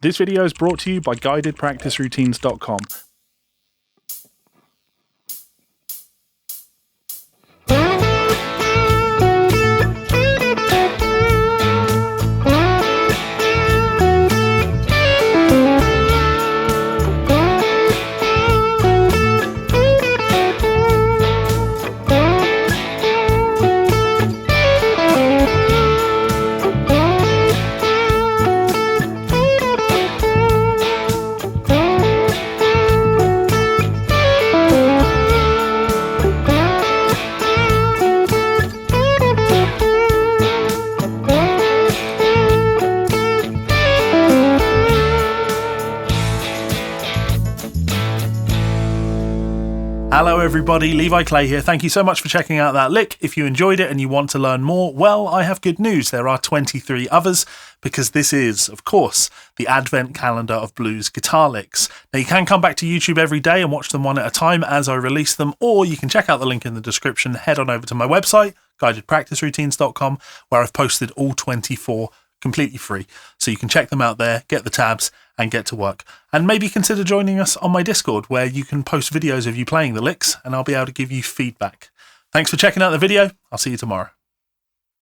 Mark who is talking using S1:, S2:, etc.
S1: This video is brought to you by guidedpracticeroutines.com. Hello everybody, Levi Clay here. Thank you so much for checking out that lick. If you enjoyed it and you want to learn more, well, I have good news. There are 23 others because this is, of course, the advent calendar of blues guitar licks. Now you can come back to YouTube every day and watch them one at a time as I release them, or you can check out the link in the description, head on over to my website, guidedpracticeroutines.com, where I've posted all 24 completely free. So you can check them out there, get the tabs, and get to work. And maybe consider joining us on my Discord, where you can post videos of you playing the licks and I'll be able to give you feedback. Thanks for checking out the video. I'll see you tomorrow.